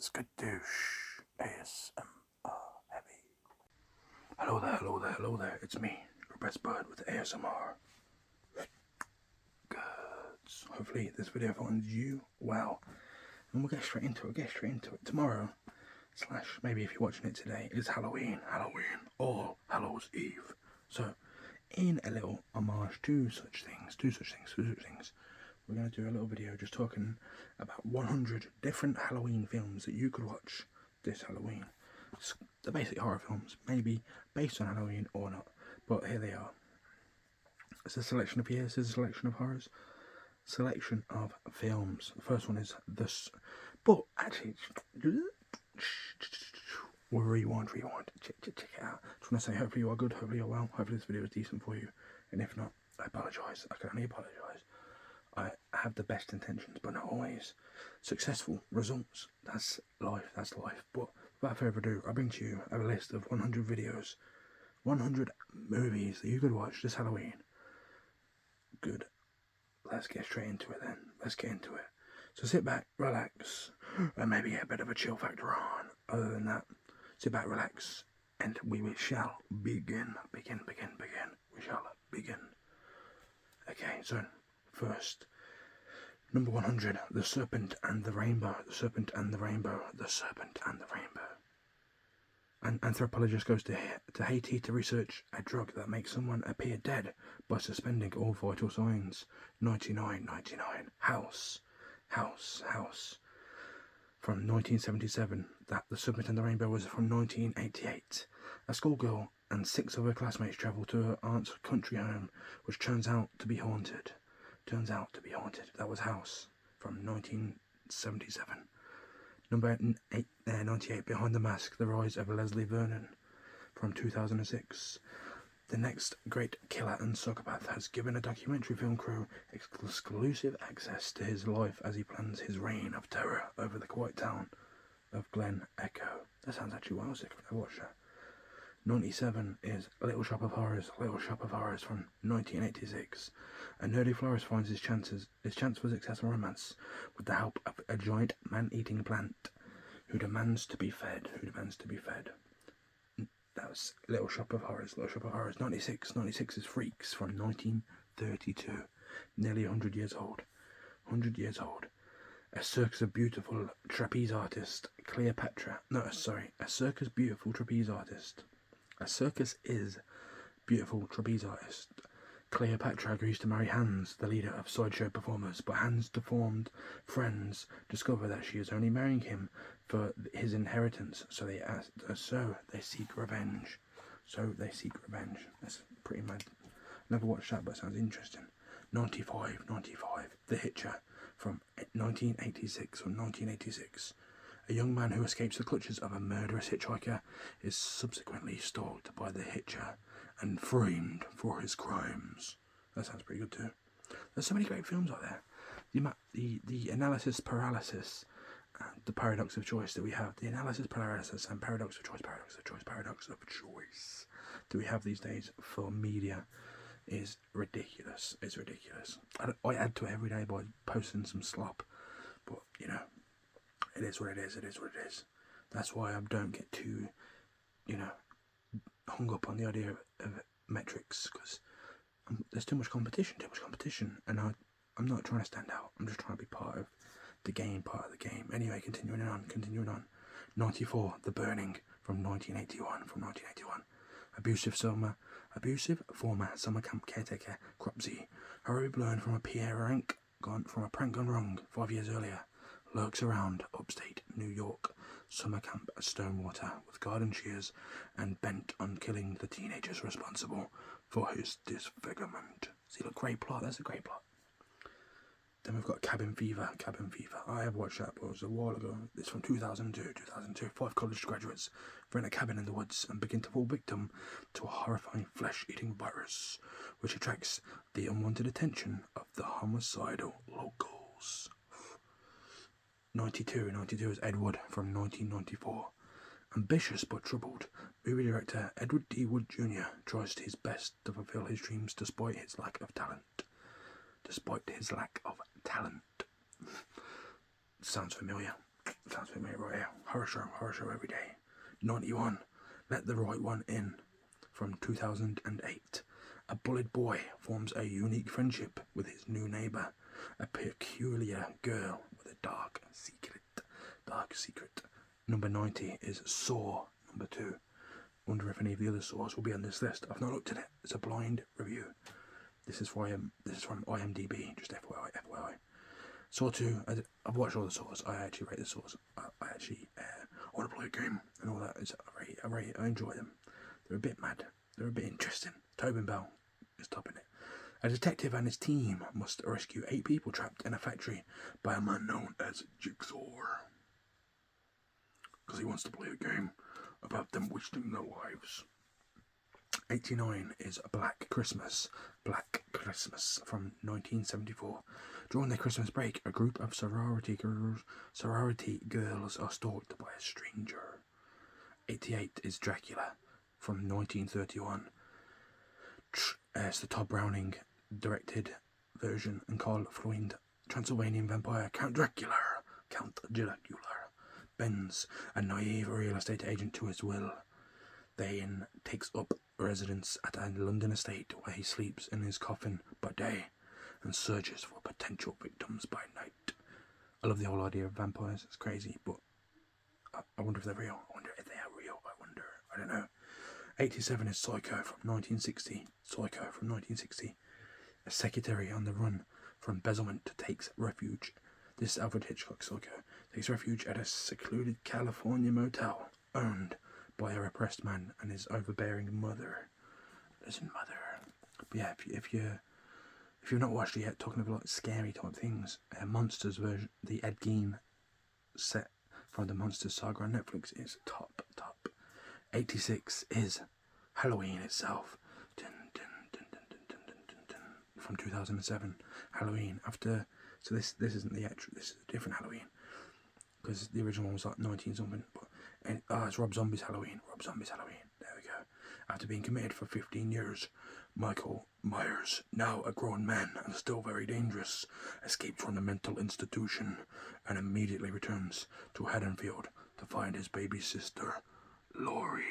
Skadoosh ASMR Heavy. Hello there, hello there, hello there. It's me, your best bud with ASMR. Good. Hopefully this video finds you well. And we'll get straight into it. Tomorrow, slash maybe if you're watching it today, is Halloween, or Hallows Eve. So, in a little homage to such things, we're going to do a little video just talking about 100 different Halloween films that you could watch this Halloween. They're basically horror films, maybe based on Halloween or not, but here they are. It's a selection of years, it's a selection of horrors, selection of films. The first one is this, but actually, we'll rewind, check it out. Just want to say, hopefully you are good, hopefully you're well, hopefully this video is decent for you, and if not, I apologise, I can only apologise. I have the best intentions, but not always successful results. That's life, but without further ado, I bring to you a list of 100 videos, 100 movies that you could watch this Halloween. Good. Let's get straight into it then. So sit back, relax, and maybe get a bit of a chill factor on. Other than that, sit back, relax, and we shall begin. We shall begin. Okay, so first, number 100, The Serpent and the Rainbow. An anthropologist goes to Haiti to research a drug that makes someone appear dead by suspending all vital signs. 99. House. From 1977. The Serpent and the Rainbow was from 1988. A schoolgirl and 6 of her classmates travel to her aunt's country home, which turns out to be haunted. That was House from 1977. Number 98, Behind the Mask, The Rise of Leslie Vernon from 2006. The next great killer and psychopath has given a documentary film crew exclusive access to his life as he plans his reign of terror over the quiet town of Glen Echo. That sounds actually well sick. I watched that. 97 is Little Shop of Horrors from 1986. A nerdy florist finds his chance for success and romance with the help of a giant man-eating plant who demands to be fed. That was Little Shop of Horrors. 96 is Freaks from 1932. Nearly 100 years old. A circus of beautiful trapeze artist A circus is beautiful trapeze artist Cleopatra agrees to marry Hans, the leader of sideshow performers, but Hans' deformed friends discover that she is only marrying him for his inheritance, so they seek revenge. That's pretty mad. Never watched that, but it sounds interesting. 95, The Hitcher from 1986. A young man who escapes the clutches of a murderous hitchhiker is subsequently stalked by the hitcher and framed for his crimes. That sounds pretty good too. There's so many great films out there. The analysis paralysis, and the paradox of choice that we have. The analysis paralysis and paradox of choice that we have these days for media is ridiculous. It's ridiculous. I add to it every day by posting some slop, but you know, it is what it is. That's why I don't get too, hung up on the idea of metrics, because there's too much competition, and I'm not trying to stand out. I'm just trying to be part of the game. Anyway, continuing on. 94, The Burning from 1981. Abusive former summer camp caretaker Cropsey, horribly learned from a prank gone wrong 5 years earlier, lurks around upstate New York summer camp at Stonewater with garden shears and bent on killing the teenagers responsible for his disfigurement. See, look, great plot. That's a great plot. Then we've got Cabin Fever. I have watched that, but it was a while ago. It's from 2002. 5 college graduates rent a cabin in the woods and begin to fall victim to a horrifying flesh-eating virus, which attracts the unwanted attention of the homicidal locals. 92 is Ed Wood from 1994. Ambitious but troubled, movie director Edward D. Wood Jr. tries his best to fulfill his dreams despite his lack of talent. Sounds familiar. Sounds a bit made right here. Horror show every day. 91, Let the Right One In, from 2008. A bullied boy forms a unique friendship with his new neighbour, a peculiar girl with a dark secret. Number 90 is Saw, number 2. Wonder if any of the other Saws will be on this list. I've not looked at it. It's a blind review. This is from IMDb, just FYI. Saw 2, I've watched all the Saws. I actually rate the Saws. I want to play a game and all that. I enjoy them. They're a bit mad. They're a bit interesting. Tobin Bell is topping it. A detective and his team must rescue 8 people trapped in a factory by a man known as Jigsaw. Because he wants to play a game about them wasting their lives. 89 is Black Christmas from 1974. During their Christmas break, a group of sorority girls are stalked by a stranger. 88 is Dracula from 1931. It's the Todd Browning directed version and Carl Freund Transylvanian vampire Count Dracula bends a naive real estate agent to his will. Then takes up residence at a London estate where he sleeps in his coffin by day and searches for potential victims by night. I love the whole idea of vampires. It's crazy, but I wonder if they're real. I don't know. 87 is Psycho from 1960. A secretary on the run from embezzlement takes refuge. This is Alfred Hitchcock Psycho. Takes refuge at a secluded California motel owned by a repressed man and his overbearing mother. But yeah, if you've not watched it yet, talking about like scary type things, Monsters version, the Ed Gein set from the Monsters saga on Netflix is top. 86 is Halloween itself. From 2007. Halloween. So this isn't the actual. This is a different Halloween because the original one was like 19 something. But it's Rob Zombie's Halloween. There we go. After being committed for 15 years, Michael Myers, now a grown man and still very dangerous, escaped from the mental institution and immediately returns to Haddonfield to find his baby sister, Laurie.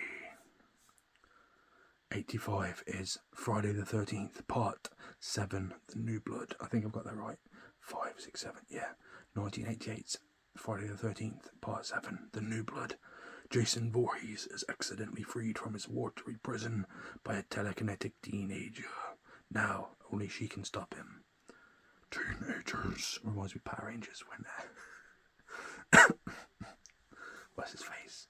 85 is Friday the 13th, Part 7, The New Blood. I think I've got that right. 5, 6, 7, yeah. 1988's Friday the 13th, Part 7, The New Blood. Jason Voorhees is accidentally freed from his watery prison by a telekinetic teenager. Now, only she can stop him. Teenagers. Reminds me of Power Rangers when what's his face?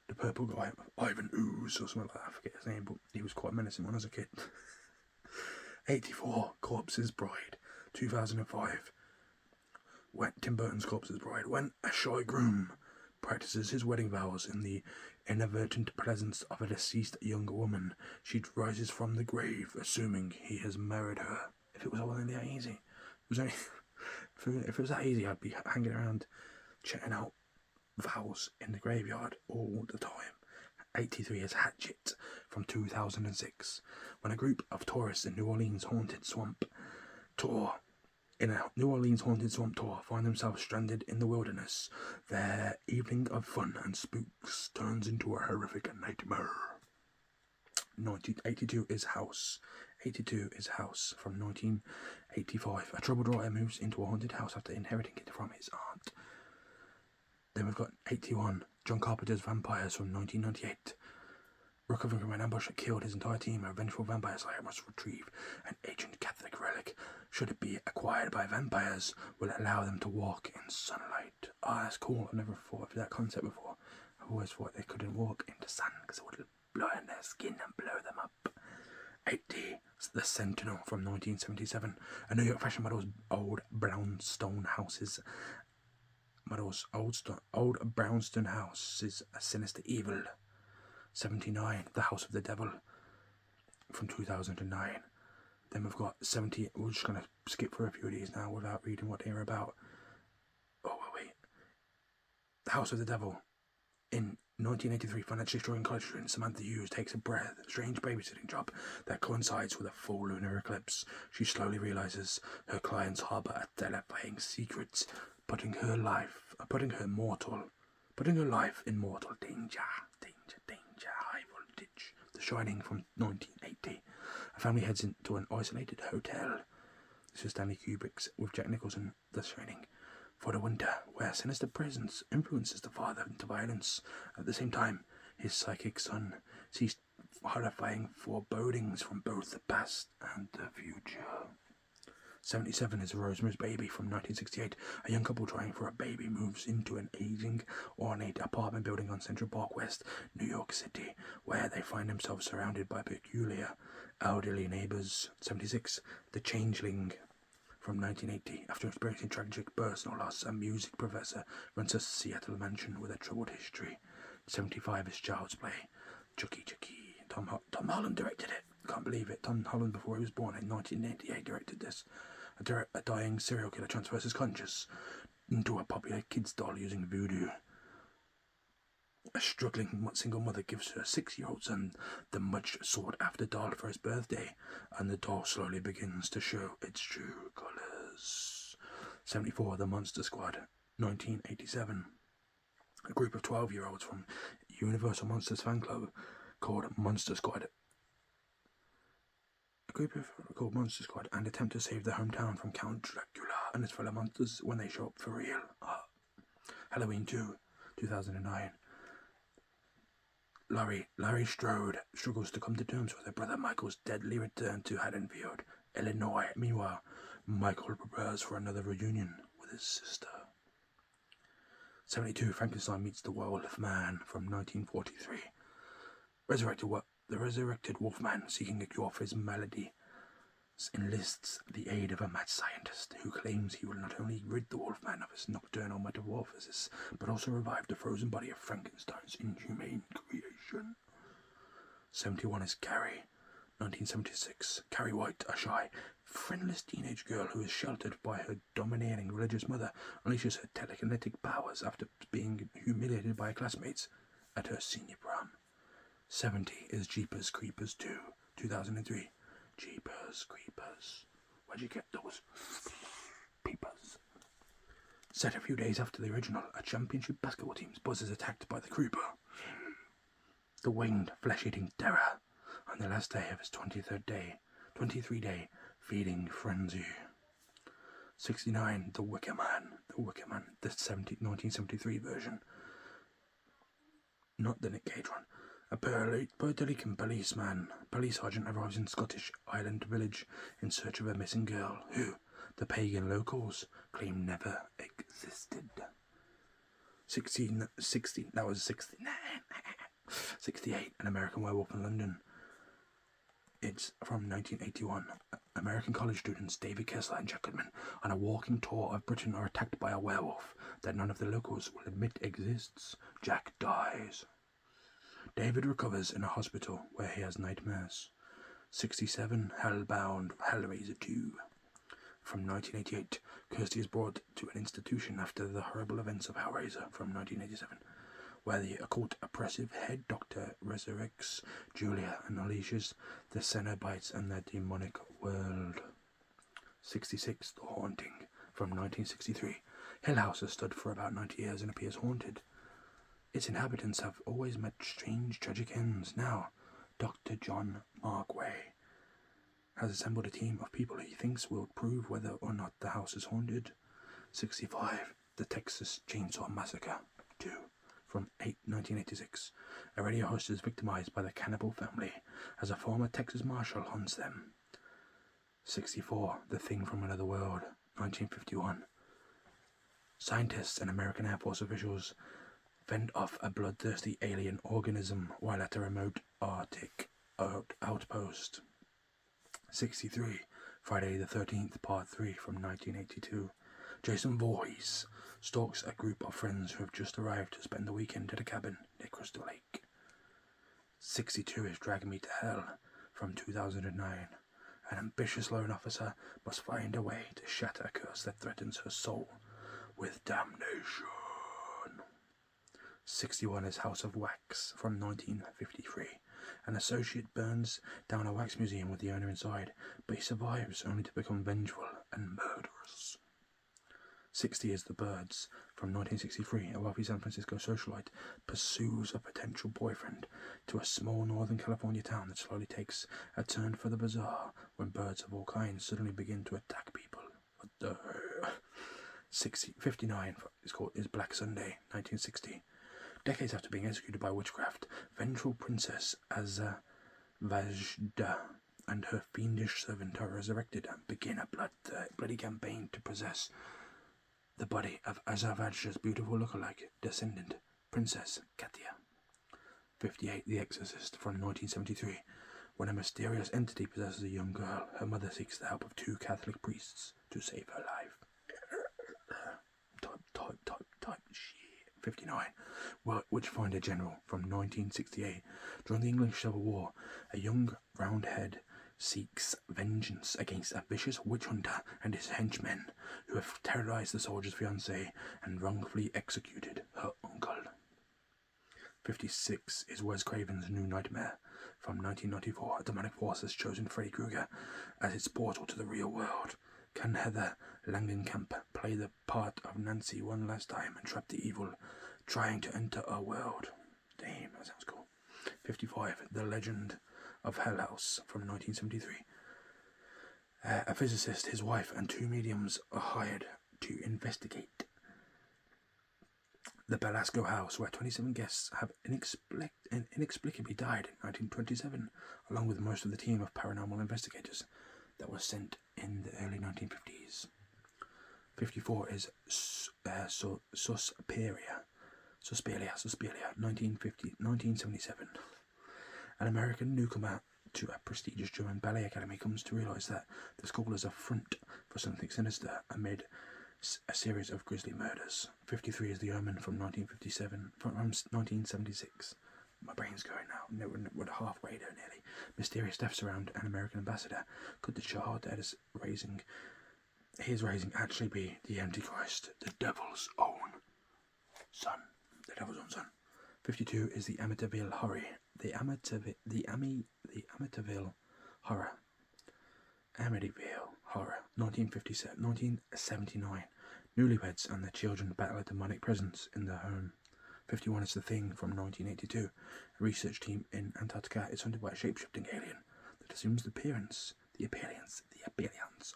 The purple guy, Ivan Ooze or something like that. I forget his name, but he was quite menacing when I was a kid. 84, Corpse's Bride. 2005. Tim Burton's Corpse's Bride. When a shy groom practices his wedding vows in the inadvertent presence of a deceased young woman, she rises from the grave, assuming he has married her. If it was only that easy. If it was that easy, I'd be hanging around checking out vows in the graveyard all the time. 83 is Hatchet from 2006. When a group of tourists in New Orleans haunted swamp tour find themselves stranded in the wilderness, their evening of fun and spooks turns into a horrific nightmare. 82 is House. 82 is House from 1985. A troubled writer moves into a haunted house after inheriting it from his aunt. Then we've got 81, John Carpenter's Vampires from 1998. Recovering from an ambush that killed his entire team, a vengeful vampire slayer must retrieve an ancient Catholic relic. Should it be acquired by vampires, will it allow them to walk in sunlight? That's cool. I've never thought of that concept before. I've always thought they couldn't walk into sun because it would blow in their skin and blow them up. 80, The Sentinel from 1977. A New York fashion model's old brownstone houses. Old brownstone house is a sinister evil. 79, The House of the Devil from 2009. Then we've got 70. We're just going to skip through a few of these now without reading what they're about. Oh, wait. The House of the Devil. In 1983, financially struggling college student Samantha Hughes takes a strange babysitting job that coincides with a full lunar eclipse. She slowly realizes her clients harbor a terrifying secret putting her life in mortal danger. High voltage. The Shining from 1980. A family heads into an isolated hotel. This is Stanley Kubrick's with Jack Nicholson, The Shining, for the winter, where sinister presence influences the father into violence. At the same time, his psychic son sees horrifying forebodings from both the past and the future. 77 is Rosemary's Baby from 1968. A young couple trying for a baby moves into an aging, ornate apartment building on Central Park West, New York City, where they find themselves surrounded by peculiar, elderly neighbors. 76, The Changeling from 1980. After experiencing tragic personal loss, a music professor runs a Seattle mansion with a troubled history. 75 is Child's Play. Chucky. Tom Holland directed it. Can't believe it. Tom Holland, before he was born in 1988, directed this. A dying serial killer transfers his conscience into a popular kid's doll using voodoo. A struggling single mother gives her 6-year-old son the much sought-after doll for his birthday, and the doll slowly begins to show its true colours. 74, The Monster Squad, 1987. A group of 12-year-olds from Universal Monsters fan club called Monster Squad and attempt to save their hometown from Count Dracula and his fellow monsters when they show up for real. Halloween 2, 2009. Larry Strode struggles to come to terms with her brother Michael's deadly return to Haddonfield, Illinois. Meanwhile, Michael prepares for another reunion with his sister. 72, Frankenstein meets the Wolf Man from 1943. The resurrected Wolfman, seeking a cure for his malady, enlists the aid of a mad scientist who claims he will not only rid the Wolfman of his nocturnal metamorphosis, but also revive the frozen body of Frankenstein's inhumane creation. 71 is Carrie, 1976. Carrie White, a shy, friendless teenage girl who is sheltered by her dominating religious mother, unleashes her telekinetic powers after being humiliated by her classmates at her senior prom. 70 is Jeepers Creepers 2, 2003. Jeepers Creepers. Where'd you get those peepers? Set a few days after the original, a championship basketball team's buzz is attacked by the Creeper, the winged, flesh-eating terror, on the last day of his 23-day feeding frenzy. 69, The Wicker Man, the 1973 version. Not the Nick Cage one. A Puerto Rican police sergeant arrives in Scottish island village in search of a missing girl who the pagan locals claim never existed. 69, 68, An American Werewolf in London. It's from 1981. American college students David Kessler and Jack Goodman on a walking tour of Britain are attacked by a werewolf that none of the locals will admit exists. Jack dies. David recovers in a hospital where he has nightmares. 67, Hellbound, Hellraiser 2. From 1988, Kirsty is brought to an institution after the horrible events of Hellraiser from 1987, where the occult oppressive head doctor resurrects Julia and unleashes the Cenobites and their demonic world. 66, The Haunting. From 1963, Hill House has stood for about 90 years and appears haunted. Its inhabitants have always met strange, tragic ends. Now, Dr. John Markway has assembled a team of people he thinks will prove whether or not the house is haunted. 65, The Texas Chainsaw Massacre 2, from 1986. A radio host is victimized by the cannibal family as a former Texas Marshal hunts them. 64, The Thing from Another World, 1951. Scientists and American Air Force officials fend off a bloodthirsty alien organism while at a remote Arctic outpost. 63, Friday the 13th, Part 3 from 1982. Jason Voorhees stalks a group of friends who have just arrived to spend the weekend at a cabin near Crystal Lake. 62 is Drag Me to Hell from 2009. An ambitious loan officer must find a way to shatter a curse that threatens her soul with damnation. 61 is House of Wax from 1953. An associate burns down a wax museum with the owner inside, but he survives only to become vengeful and murderous. 60 is The Birds from 1963. A wealthy San Francisco socialite pursues a potential boyfriend to a small Northern California town that slowly takes a turn for the bizarre when birds of all kinds suddenly begin to attack people. What the 59 is Black Sunday, 1960. Decades after being executed by witchcraft, vengeful princess Azavajda and her fiendish servant are resurrected and begin a bloody campaign to possess the body of Azavajda's beautiful lookalike descendant, Princess Katia. 58. The Exorcist from 1973. When a mysterious entity possesses a young girl, her mother seeks the help of 2 Catholic priests to save her life. Type shit. 59. Witchfinder General from 1968. During the English Civil War, a young Roundhead seeks vengeance against a vicious witch hunter and his henchmen who have terrorized the soldier's fiancée and wrongfully executed her uncle. 56 is Wes Craven's New Nightmare from 1994. A demonic force has chosen Freddy Krueger as its portal to the real world. Can Heather Langenkamp play the part of Nancy one last time and trap the evil trying to enter our world? Damn, that sounds cool. 55. The Legend of Hell House from 1973. A physicist, his wife, and 2 mediums are hired to investigate the Belasco house, where 27 guests have inexplicably died in 1927, along with most of the team of paranormal investigators that was sent in the early 1950s. 54 is Suspiria, 1977. An American newcomer to a prestigious German ballet academy comes to realize that the school is a front for something sinister amid a series of grisly murders. 53 is The Omen from 1976. My brain's going now. We're halfway there nearly. Mysterious deaths around an American ambassador. Could the child that is raising actually be the Antichrist, the devil's own son? The devil's own son. 52 is The Amityville Horror. The Amityville Horror. Amityville Horror. 1979. Newlyweds and their children battle a demonic presence in their home. 51 is The Thing from 1982. A research team in Antarctica is hunted by a shape-shifting alien that assumes the appearance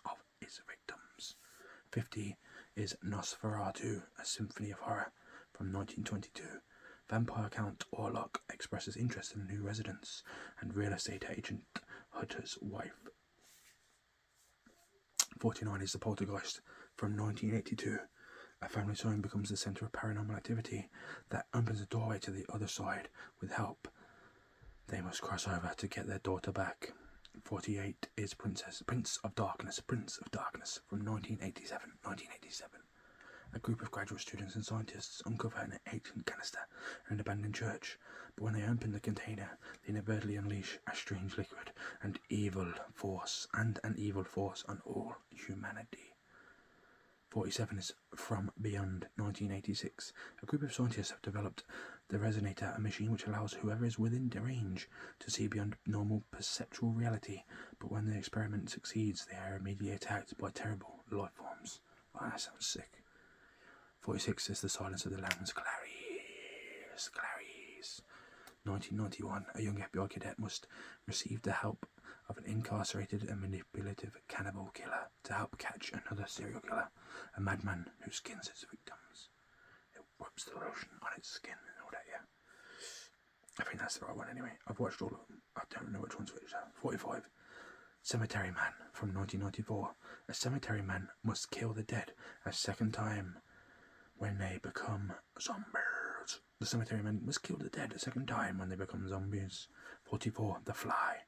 of its victims. 50 is Nosferatu, a symphony of horror from 1922. Vampire Count Orlok expresses interest in a new residence, and real estate agent Hutter's wife. 49 is The Poltergeist from 1982. A family's home becomes the centre of paranormal activity that opens a doorway to the other side. With help, they must cross over to get their daughter back. 48 is Prince of Darkness from 1987. A group of graduate students and scientists uncover an ancient canister in an abandoned church, but when they open the container, they inadvertently unleash a strange liquid and an evil force on all humanity. 47 is From Beyond 1986. A group of scientists have developed the Resonator, a machine which allows whoever is within the range to see beyond normal perceptual reality, but when the experiment succeeds, they are immediately attacked by terrible life forms. Oh, that sounds sick. 46 is The Silence of the Lambs. Clarice. 1991. A young FBI cadet must receive the help of an incarcerated and manipulative cannibal killer to help catch another serial killer, a madman who skins its victims. It rubs the lotion on its skin and all that, yeah. I think that's the right one anyway. I've watched all of them. I don't know which one's which. 45. Cemetery Man from 1994. A cemetery man must kill the dead a second time when they become zombies. The cemetery man must kill the dead a second time when they become zombies. 44. The Fly.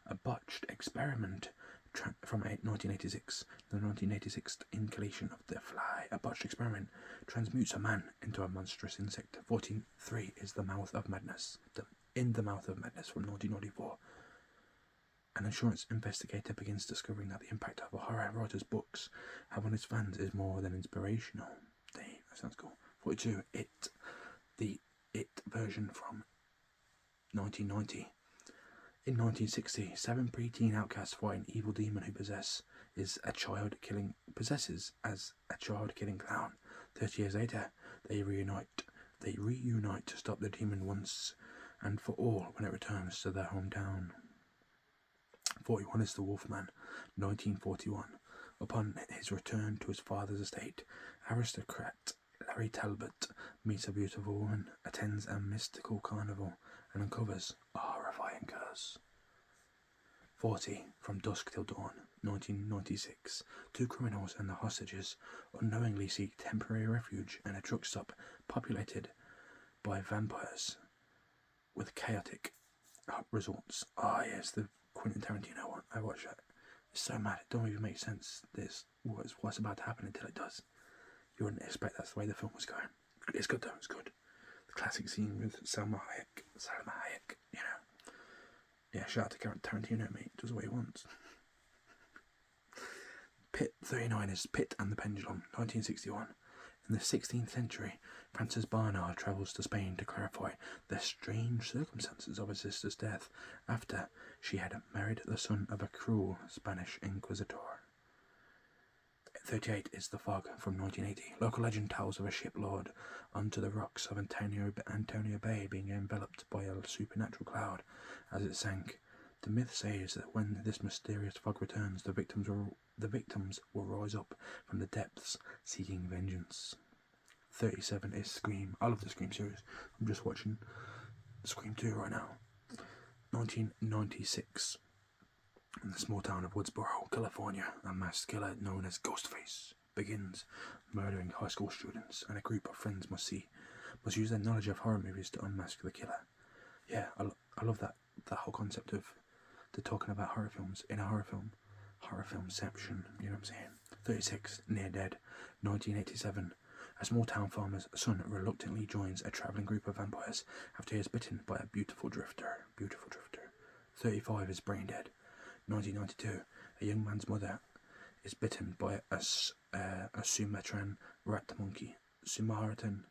A botched experiment from 1986. The 1986 incarnation of The Fly. A botched experiment transmutes a man into a monstrous insect. 43 is The Mouth of Madness. In the Mouth of Madness from 1994. An insurance investigator begins discovering that the impact of a horror writer's books have on his fans is more than inspirational. Damn, that sounds cool. 42. The It version from 1990. In 1960, 7 preteen outcasts fight an evil demon who is possesses as a child-killing clown. 30 years later, they reunite. They reunite to stop the demon once and for all when it returns to their hometown. 41 is the Wolfman, 1941. Upon his return to his father's estate, aristocrat Larry Talbot meets a beautiful woman, attends a mystical carnival, and uncovers a horrifying curse. 40. From Dusk Till Dawn, 1996. Two criminals and their hostages unknowingly seek temporary refuge in a truck stop populated by vampires with chaotic results. Yes, the Quentin Tarantino one. I watched that. It's so mad. It don't even make sense. This what's about to happen until it does. You wouldn't expect that's the way the film was going. It's good though. It's good. The classic scene with Salma Hayek. You know. Yeah. Shout out to Tarantino, mate. Does what he wants. Pit 39 is Pit and the Pendulum, 1961. In the 16th century, Frances Barnard travels to Spain to clarify the strange circumstances of her sister's death after she had married the son of a cruel Spanish inquisitor. 38 is The Fog from 1980. Local legend tells of a ship lowered onto the rocks of Antonio Bay being enveloped by a supernatural cloud as it sank. The myth says that when this mysterious fog returns, the victims will rise up from the depths, seeking vengeance. 37 is Scream. I love the Scream series. I'm just watching Scream 2 right now. 1996. In the small town of Woodsboro, California, a masked killer known as Ghostface begins murdering high school students, and a group of friends must use their knowledge of horror movies to unmask the killer. Yeah, I love that whole concept of they're talking about horror films in a horror film. Horror filmception, you know what I'm saying? 36, Near Dead, 1987. A small town farmer's son reluctantly joins a travelling group of vampires after he is bitten by a beautiful drifter. 35 is Brain Dead, 1992. A young man's mother is bitten by a Sumatran rat monkey. Sumatran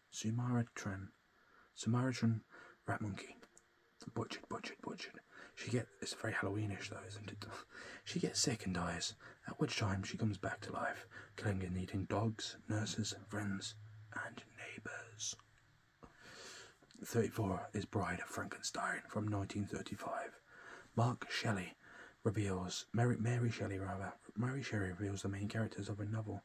rat monkey. Butchered. It's very Halloweenish though, isn't it? She gets sick and dies, at which time she comes back to life, killing and eating dogs, nurses, friends, and neighbours. 34 is Bride of Frankenstein from 1935. Mary Shelley reveals the main characters of a novel.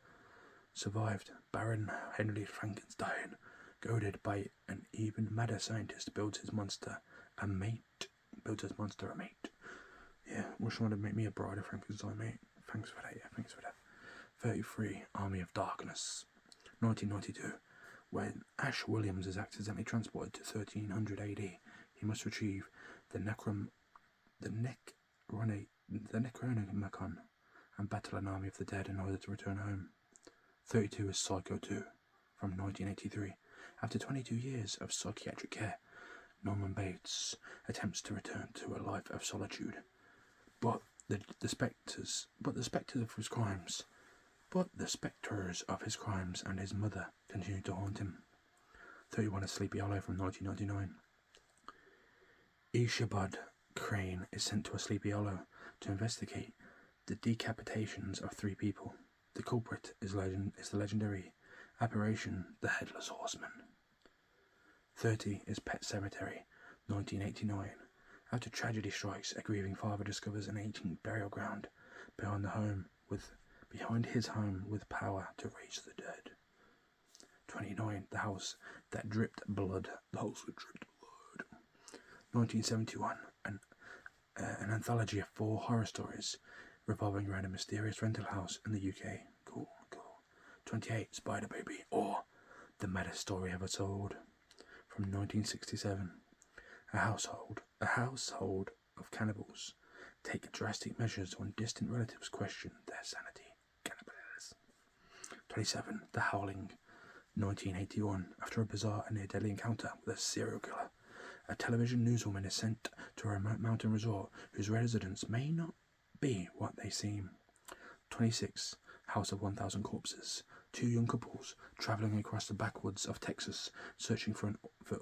Survived Baron Henry Frankenstein, goaded by an even madder scientist, builds his monster a mate. Yeah, wish someone would make me a Bride of Frankenstein, mate. Thanks for that. 33, Army of Darkness, 1992. When Ash Williams is accidentally transported to 1300 AD, he must retrieve the Necronomicon and battle an army of the dead in order to return home. 32 is Psycho 2, from 1983. After 22 years of psychiatric care, Norman Bates attempts to return to a life of solitude, but the spectres of his crimes and his mother continue to haunt him. 31 is Sleepy Hollow from 1999. Ishabad Crane is sent to a Sleepy Hollow to investigate the decapitations of 3 people. The culprit is the legendary apparition, the Headless Horseman. 30 is Pet Cemetery, 1989. After tragedy strikes, a grieving father discovers an ancient burial ground behind his home with power to raise the dead. 29. The House That Dripped Blood. 1971. An anthology of 4 horror stories revolving around a mysterious rental house in the UK. Cool. 28. Spider Baby, or The Maddest Story Ever Told, from 1967. A household of cannibals take drastic measures when distant relatives question their sanity. Cannibals. 27. The Howling, 1981. After a bizarre and near-deadly encounter with a serial killer, a television newswoman is sent to a remote mountain resort whose residents may not be what they seem. 26. House of 1,000 Corpses. 2 young couples travelling across the backwoods of Texas, searching for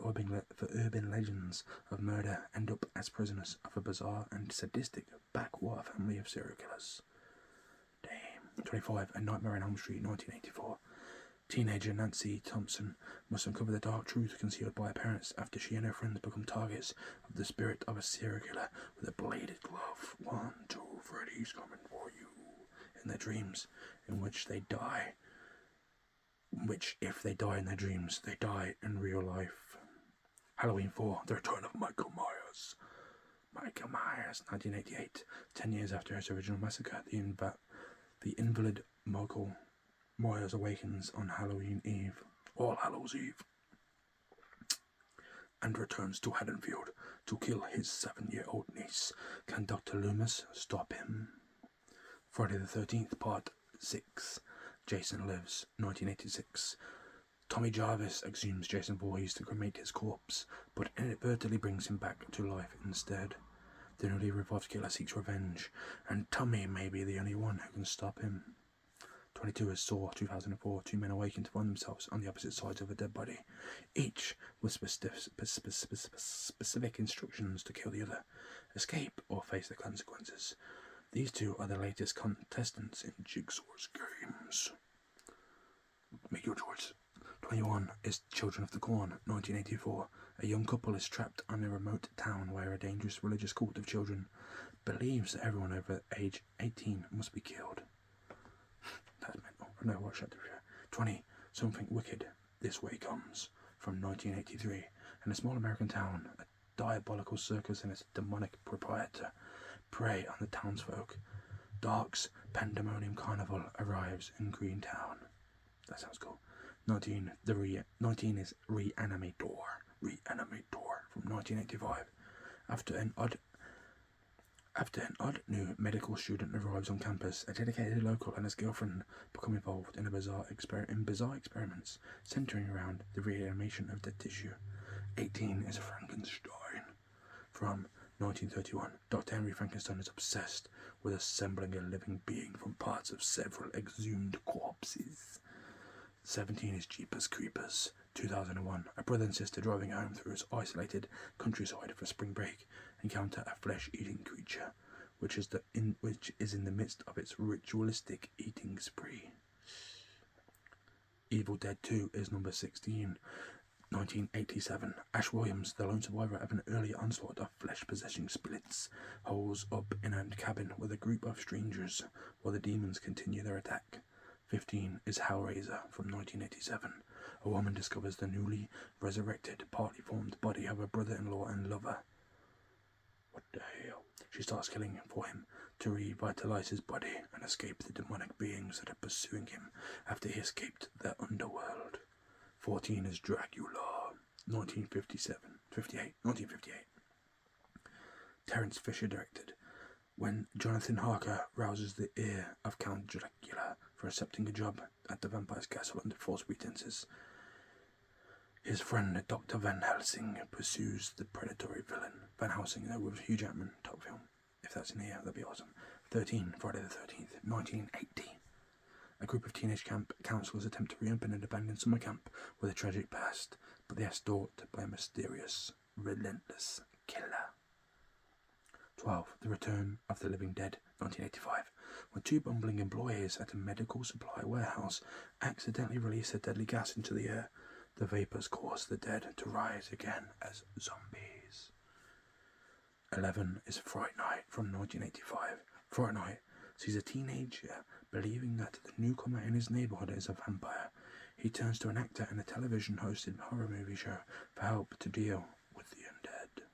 urban legends of murder, end up as prisoners of a bizarre and sadistic backwater family of serial killers. Damn. 25. A Nightmare on Elm Street, 1984. Teenager Nancy Thompson must uncover the dark truth concealed by her parents after she and her friends become targets of the spirit of a serial killer with a bladed glove. 1, 2, Freddy's coming for you. In their dreams, in which they die. Which, if they die in their dreams, they die in real life. Halloween 4. The Return of Michael Myers. Michael Myers, 1988. 10 years after his original massacre, the invalid Michael Myers awakens on Halloween Eve, All Hallows Eve, and returns to Haddonfield to kill his 7-year-old niece. Can Dr. Loomis stop him? Friday the 13th, Part 6. Jason Lives, 1986. Tommy Jarvis exhumes Jason Voorhees to cremate his corpse, but inadvertently brings him back to life instead. The newly revived killer seeks revenge, and Tommy may be the only one who can stop him. 22 is Saw, 2004. Two men awaken to find themselves on the opposite sides of a dead body, each with specific instructions to kill the other, escape, or face the consequences. These two are the latest contestants in Jigsaw's games. Make your choice. 21 is Children of the Corn, 1984. A young couple is trapped on a remote town where a dangerous religious cult of children believes that everyone over age 18 must be killed. That's mental. I've never watched that before. 20. Something Wicked, This Way Comes, from 1983. In a small American town, a diabolical circus and its demonic proprietor prey on the townsfolk. Dark's Pandemonium Carnival arrives in Greentown. That sounds cool. 19 is Reanimator from 1985. After an odd new medical student arrives on campus, a dedicated local and his girlfriend become involved in bizarre experiments centering around the reanimation of dead tissue. 18 is Frankenstein from 1931. Dr. Henry Frankenstein is obsessed with assembling a living being from parts of several exhumed corpses. 17 is Jeepers Creepers, 2001. A brother and sister driving home through his isolated countryside for spring break encounter a flesh-eating creature, which is in the midst of its ritualistic eating spree. Evil Dead 2 is number 16, 1987. Ash Williams, the lone survivor of an early onslaught of flesh-possessing splits, holes up in a cabin with a group of strangers while the demons continue their attack. 15 is Hellraiser from 1987. A woman discovers the newly resurrected, partly formed body of her brother-in-law and lover. What the hell? She starts killing for him to revitalize his body and escape the demonic beings that are pursuing him after he escaped the underworld. 14 is Dracula, 1958. Terence Fisher directed. When Jonathan Harker rouses the ear of Count Dracula for accepting a job at the vampire's castle under false pretenses, his friend Dr. Van Helsing pursues the predatory villain. Van Helsing, though, with Hugh Jackman, top film. If that's in here, that'd be awesome. 13, Friday the 13th, 1980. A group of teenage camp counselors attempt to reopen an abandoned summer camp with a tragic past, but they are stalked by a mysterious, relentless killer. 12. The Return of the Living Dead, 1985. When two bumbling employees at a medical supply warehouse accidentally release a deadly gas into the air, the vapors cause the dead to rise again as zombies. 11 is Fright Night from 1985. Fright Night sees a teenager believing that the newcomer in his neighborhood is a vampire. He turns to an actor in a television-hosted horror movie show for help to deal with the undead.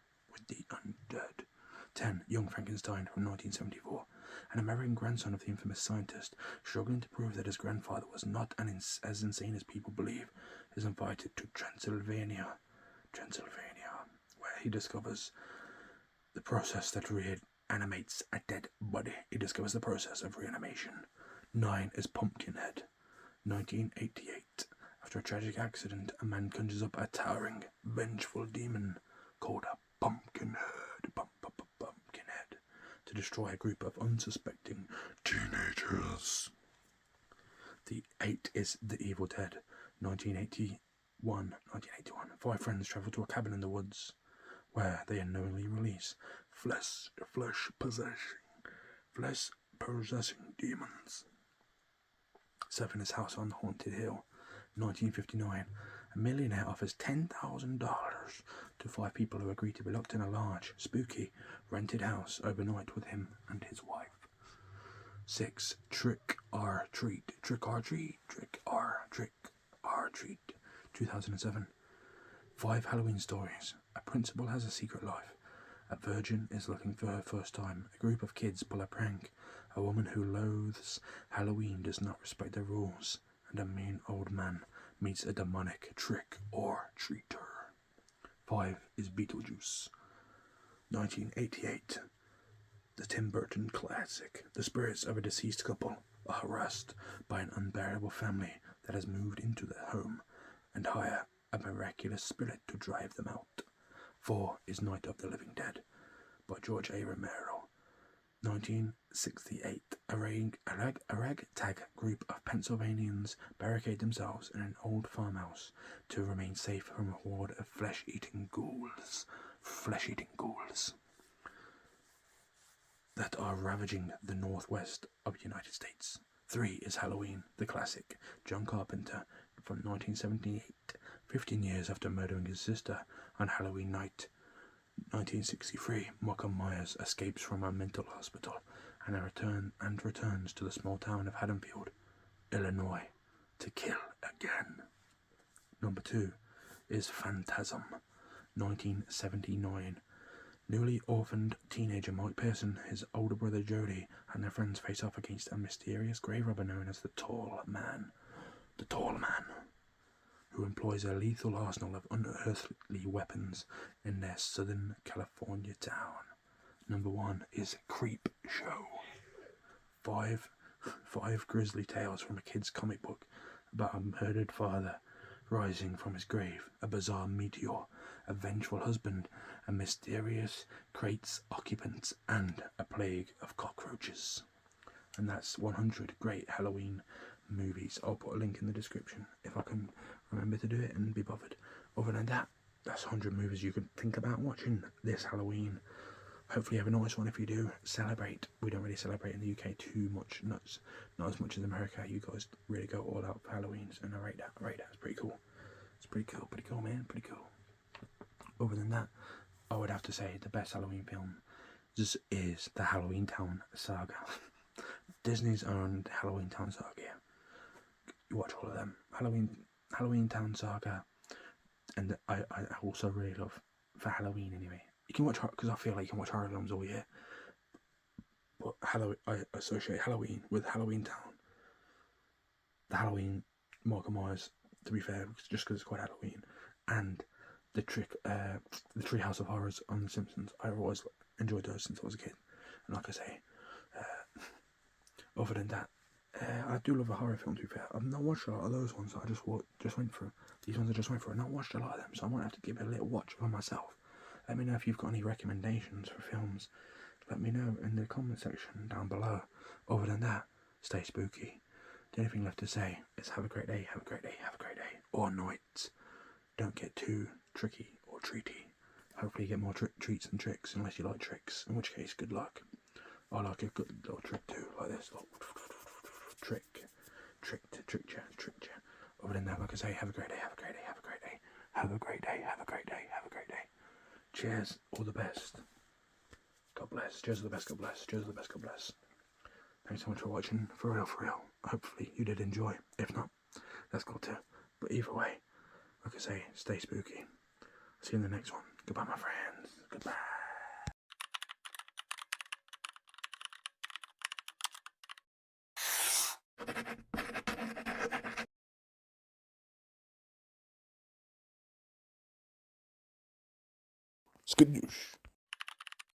10. Young Frankenstein from 1974. An American grandson of the infamous scientist, struggling to prove that his grandfather was not as insane as people believe, is invited to Transylvania, where he discovers the process that reanimates a dead body. He discovers the process of reanimation. 9 is Pumpkinhead, 1988. After a tragic accident, a man conjures up a towering, vengeful demon called a Pumpkinhead. To destroy a group of unsuspecting teenagers. The 8 is The Evil Dead, 1981. 5 friends travel to a cabin in the woods where they unknowingly release flesh-possessing demons. 7 is House on the Haunted Hill. 1959, a millionaire offers $10,000 to 5 people who agree to be locked in a large, spooky, rented house overnight with him and his wife. 6. Trick or Treat. Trick or Treat. Trick or Treat. 2007. 5 Halloween stories. A principal has a secret life. A virgin is looking for her first time. A group of kids pull a prank. A woman who loathes Halloween does not respect the rules. And a mean old man meets a demonic trick or treater. 5 is Beetlejuice. 1988. The Tim Burton classic. The spirits of a deceased couple are harassed by an unbearable family that has moved into their home and hire a miraculous spirit to drive them out. 4 is Night of the Living Dead by George A. Romero. 1968. A ragtag group of Pennsylvanians barricade themselves in an old farmhouse to remain safe from a horde of flesh-eating ghouls that are ravaging the northwest of the United States. 3 is Halloween, the classic. John Carpenter from 1978, 15 years after murdering his sister on Halloween night. 1963, Michael Myers escapes from a mental hospital and returns to the small town of Haddonfield, Illinois, to kill again. Number 2 is Phantasm, 1979. Newly orphaned teenager Mike Pearson, his older brother Jody, and their friends face off against a mysterious grave robber known as the Tall Man. The Tall Man, who employs a lethal arsenal of unearthly weapons in their Southern California town. Number 1 is Creep Show. 5 grisly tales from a kid's comic book about a murdered father rising from his grave, a bizarre meteor, a vengeful husband, a mysterious crate's occupants, and a plague of cockroaches. And that's 100 great Halloween movies. I'll put a link in the description if I can remember to do it and be bothered. Other than that, that's 100 movies you could think about watching this Halloween. Hopefully you have a nice one. If you do, celebrate. We don't really celebrate in the UK too much, not as much as America. You guys really go all out for Halloweens, and I rate that. It's pretty cool. It's pretty cool, man, pretty cool. Other than that, I would have to say the best Halloween film is the Halloween Town saga. Disney's own Halloween Town saga. You watch all of them. Halloween Town saga, and I also really love for Halloween anyway. You can watch, because I feel like you can watch horror films all year, but I associate Halloween with Halloween Town. The Halloween Michael Myers, to be fair, just because it's quite Halloween, and the Treehouse of Horrors on The Simpsons. I've always enjoyed those since I was a kid, and like I say, other than that, I do love a horror film, to be fair. I've not watched a lot of those ones that I just went through. These ones I just went through. I've not watched a lot of them, so I might have to give it a little watch for myself. Let me know if you've got any recommendations for films. Let me know in the comment section down below. Other than that, stay spooky. The only thing left to say is have a great day, have a great day, have a great day. Or night. Don't get too tricky or treaty. Hopefully you get more treats than tricks, unless you like tricks, in which case, good luck. I like a good little trick too, like this. Trick you. Other than that, like I say, have a great day, have a great day, have a great day. Have a great day, have a great day, have a great day. Cheers, all the best. God bless. Cheers, all the best, God bless. Cheers, all the best, God bless. Thanks so much for watching. For real. Hopefully you did enjoy. If not, that's cool too. But either way, like I say, stay spooky. See you in the next one. Goodbye, my friends. Goodbye. Skadoosh.